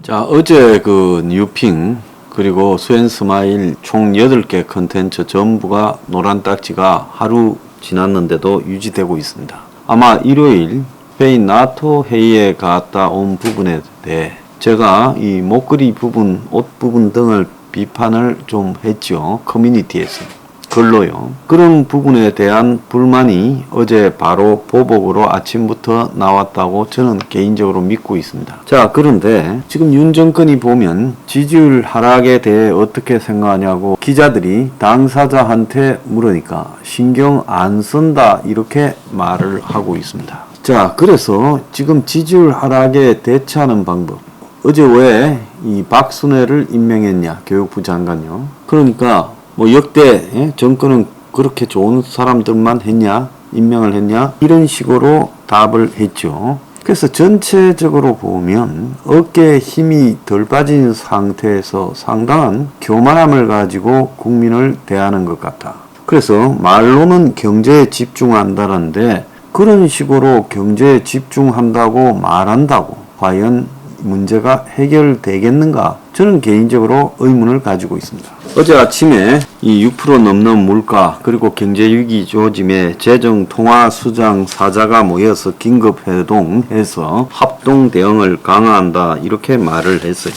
자, 어제 그 뉴핑 그리고 스웬스마일 총 8개 컨텐츠 전부가 노란 딱지가 하루 지났는데도 유지되고 있습니다. 아마 일요일 스페인 나토 회의에 갔다 온 부분에 대해 제가 이 목걸이 부분, 옷 부분 등을 비판을 좀 했죠. 커뮤니티에서. 글로요. 그런 부분에 대한 불만이 어제 바로 보복으로 아침부터 나왔다고 저는 개인적으로 믿고 있습니다. 자, 그런데 지금 윤 정권이 보면 지지율 하락에 대해 어떻게 생각하냐고 기자들이 당사자한테 물으니까 신경 안 쓴다 이렇게 말을 하고 있습니다. 자, 그래서 지금 지지율 하락에 대처하는 방법. 어제 왜 이 박순애를 임명했냐, 교육부 장관요. 그러니까 뭐 역대 정권은 그렇게 좋은 사람들만 했냐, 임명을 했냐, 이런 식으로 답을 했죠. 그래서 전체적으로 보면 어깨에 힘이 덜 빠진 상태에서 상당한 교만함을 가지고 국민을 대하는 것 같다. 그래서 말로는 경제에 집중한다는데 그런 식으로 경제에 집중한다고 말한다고 과연 문제가 해결되겠는가? 저는 개인적으로 의문을 가지고 있습니다. 어제 아침에 이 6% 넘는 물가 그리고 경제위기 조짐에 재정통화수장 사자가 모여서 긴급회동해서 합동 대응을 강화한다 이렇게 말을 했어요.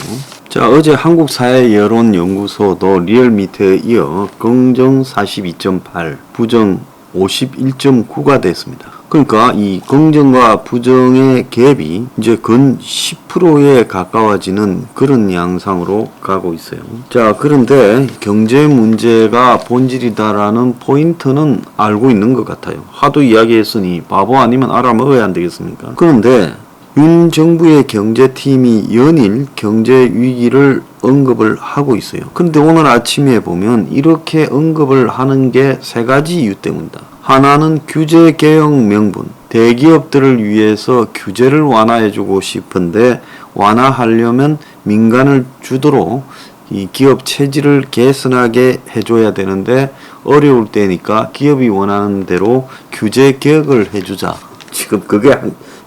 자, 어제 한국사회여론연구소도 리얼미터에 이어 긍정 42.8, 부정 51.9가 됐습니다. 그러니까 이 긍정과 부정의 갭이 이제 근 10%에 가까워지는 그런 양상으로 가고 있어요. 자, 그런데 경제 문제가 본질이다라는 포인트는 알고 있는 것 같아요. 하도 이야기했으니 바보 아니면 알아먹어야 안 되겠습니까? 그런데 윤 정부의 경제팀이 연일 경제 위기를 언급을 하고 있어요. 그런데 오늘 아침에 보면 이렇게 언급을 하는 게 세 가지 이유 때문이다. 하나는 규제 개혁 명분. 대기업들을 위해서 규제를 완화해주고 싶은데 완화하려면 민간을 주도록 이 기업 체질을 개선하게 해줘야 되는데 어려울 때니까 기업이 원하는 대로 규제 개혁을 해주자. 지금 그게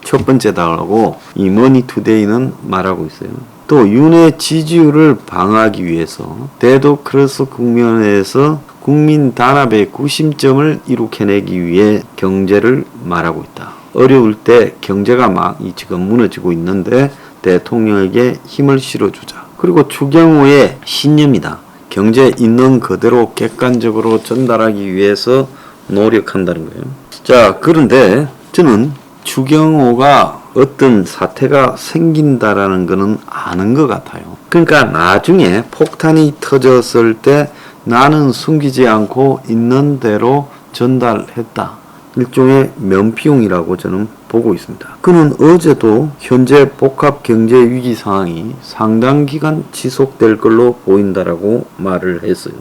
첫 번째다라고 이 머니투데이는 말하고 있어요. 또 윤의 지지율을 방어하기 위해서 데모크라시 국면에서 국민 단합의 구심점을 이룩해내기 위해 경제를 말하고 있다. 어려울 때 경제가 막 지금 무너지고 있는데 대통령에게 힘을 실어주자. 그리고 추경호의 신념이다. 경제 있는 그대로 객관적으로 전달하기 위해서 노력한다는 거예요. 자, 그런데 저는 추경호가 어떤 사태가 생긴다라는 것은 아는 것 같아요. 그러니까 나중에 폭탄이 터졌을 때 나는 숨기지 않고 있는 대로 전달했다. 일종의 면피용이라고 저는 보고 있습니다. 그는 어제도 현재 복합 경제 위기 상황이 상당 기간 지속될 걸로 보인다라고 말을 했어요.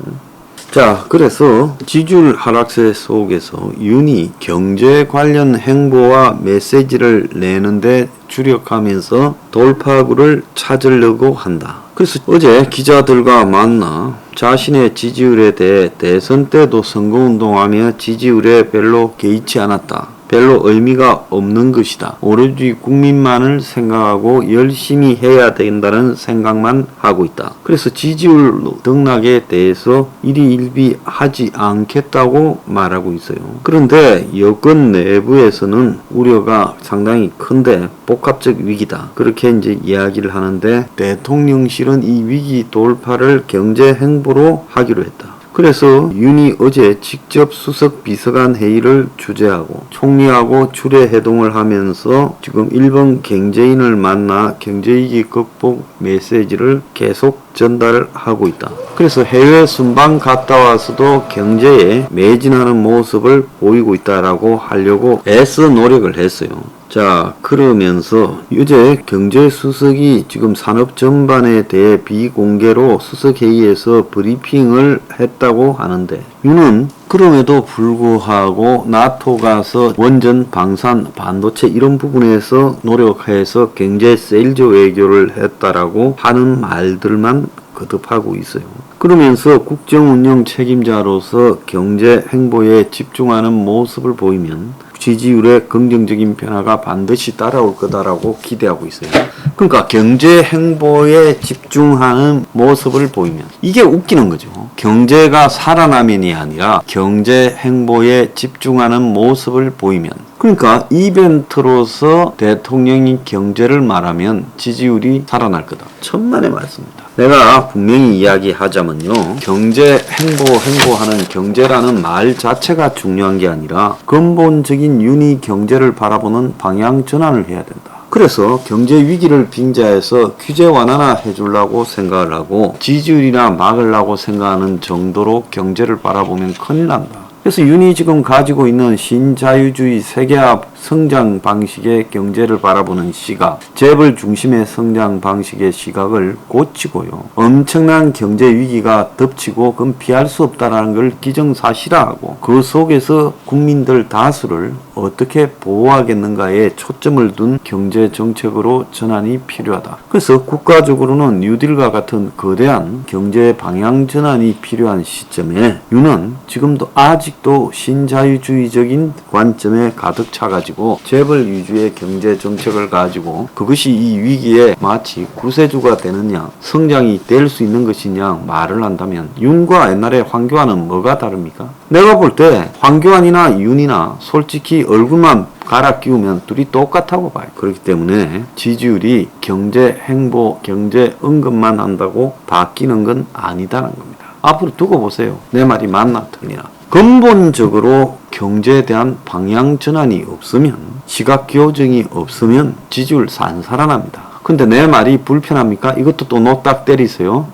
자, 그래서 지지율 하락세 속에서 윤이 경제 관련 행보와 메시지를 내는데 주력하면서 돌파구를 찾으려고 한다. 그래서 어제 기자들과 만나 자신의 지지율에 대해 대선 때도 선거운동하며 지지율에 별로 개의치 않았다. 별로 의미가 없는 것이다. 오로지 국민만을 생각하고 열심히 해야 된다는 생각만 하고 있다. 그래서 지지율 등락에 대해서 일희일비하지 않겠다고 말하고 있어요. 그런데 여권 내부에서는 우려가 상당히 큰데 복합적 위기다. 그렇게 이제 이야기를 하는데 대통령실은 이 위기 돌파를 경제 행보로 하기로 했다. 그래서 윤이 어제 직접 수석 비서관 회의를 주재하고 총리하고 주례회동을 하면서 지금 일본 경제인을 만나 경제위기 극복 메시지를 계속 전달하고 있다. 그래서 해외 순방 갔다 와서도 경제에 매진하는 모습을 보이고 있다라고 하려고 애써 노력을 했어요. 자, 그러면서 어제 경제수석이 지금 산업 전반에 대해 비공개로 수석회의에서 브리핑을 했다고 하는데 윤은 그럼에도 불구하고 나토 가서 원전, 방산, 반도체 이런 부분에서 노력해서 경제 세일즈 외교를 했다라고 하는 말들만 거듭하고 있어요. 그러면서 국정운영 책임자로서 경제 행보에 집중하는 모습을 보이면 지지율의 긍정적인 변화가 반드시 따라올 거다라고 기대하고 있어요. 그러니까 경제 행보에 집중하는 모습을 보이면 이게 웃기는 거죠. 경제가 살아나면이 아니라 경제 행보에 집중하는 모습을 보이면, 그러니까 이벤트로서 대통령이 경제를 말하면 지지율이 살아날 거다. 천만의 말씀입니다. 내가 분명히 이야기하자면요, 경제 행보하는 경제라는 말 자체가 중요한 게 아니라 근본적인 윤리 경제를 바라보는 방향 전환을 해야 된다. 그래서 경제 위기를 빙자해서 규제 완화나 해주려고 생각을 하고 지지율이나 막으려고 생각하는 정도로 경제를 바라보면 큰일 난다. 그래서 윤이 지금 가지고 있는 신자유주의 세계화 성장 방식의 경제를 바라보는 시각, 재벌 중심의 성장 방식의 시각을 고치고요, 엄청난 경제 위기가 덮치고 그건 피할 수 없다라는 걸 기정사실화하고 그 속에서 국민들 다수를 어떻게 보호하겠는가에 초점을 둔 경제 정책으로 전환이 필요하다. 그래서 국가적으로는 뉴딜과 같은 거대한 경제 방향 전환이 필요한 시점에 윤은 지금도 아직도 신자유주의적인 관점에 가득 차가지고 재벌 위주의 경제 정책을 가지고 그것이 이 위기에 마치 구세주가 되느냐, 성장이 될 수 있는 것이냐 말을 한다면 윤과 옛날에 황교안은 뭐가 다릅니까? 내가 볼 때 황교안이나 윤이나 솔직히 얼굴만 갈아 끼우면 둘이 똑같다고 봐요. 그렇기 때문에 지지율이 경제 행보, 경제 언급만 한다고 바뀌는 건 아니다는 겁니다. 앞으로 두고 보세요. 내 말이 맞나 틀리나. 근본적으로 경제에 대한 방향 전환이 없으면, 시각 교정이 없으면 지지율 산살아납니다. 근데 내 말이 불편합니까? 이것도 또 노딱 때리세요.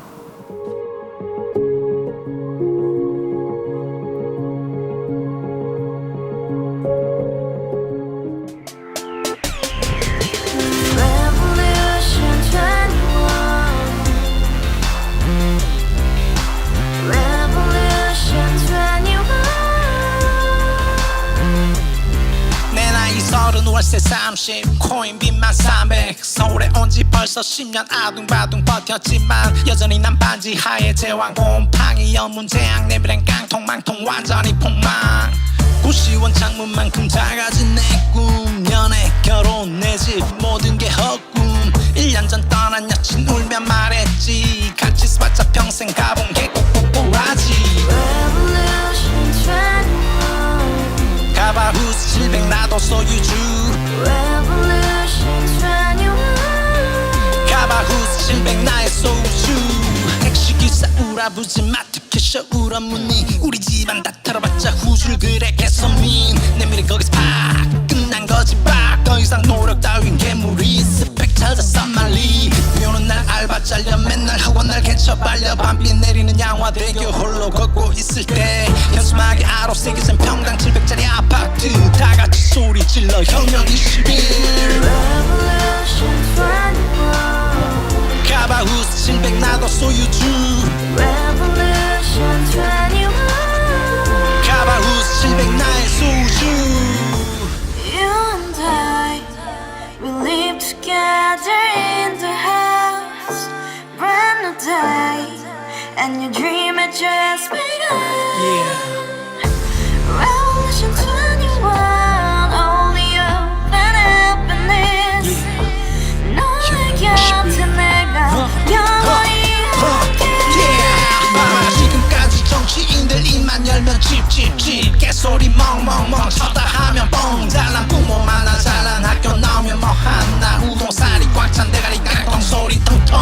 월세 30 코인빚만 300 서울에 온 지 벌써 10년 아둥바둥 버텼지만 여전히 난 반지 하에 제왕 곰팡이 연문제약 내비랭 깡통 망통 완전히 폭망 구시원 창문만큼 작아진 내 꿈 연애 결혼 내 집 모든 게 헛꿈 1년 전 떠난 여친 울며 말했지 같이 살자 평생 가본 게 꼭꼭꼭하지 가바후스 700 나도 소유주 가바후스 700 나의 소유주 택시기사 우라부지 마트 캐셔 울어무니 우리 집안 다 털어봤자 후줄 그래 개선민 내미래 거기서 팍 끝난 거지 팍 더 이상 노력 따윈 괴물이 스펙 찾아서 말리 비오는 날 알바 잘려 맨날 학원 날 개쳐 발려 밤비 내리는 양화대교 홀로 걷고 있을 때 현수막에 아로 새겨진 평당 700짜리 아파트 다같이 소리 질러 혁명 21 가바후스 700 나도 소유주 가바후스 700 나의 소유주 live together in the house, brand new day, and your dream had just begun. Revolution 21, only hope and happiness. 너의 곁에 내가 영원히 함께. 지금까지 정치인들 입만 열면 찝찝찝 개소리 멍멍멍 쳐다 하면 뻥 잘난 부모 만나 잘난 학교 나오면 뭐 하나 우동살이 꽉 찬 대가리 깡통 소리 통통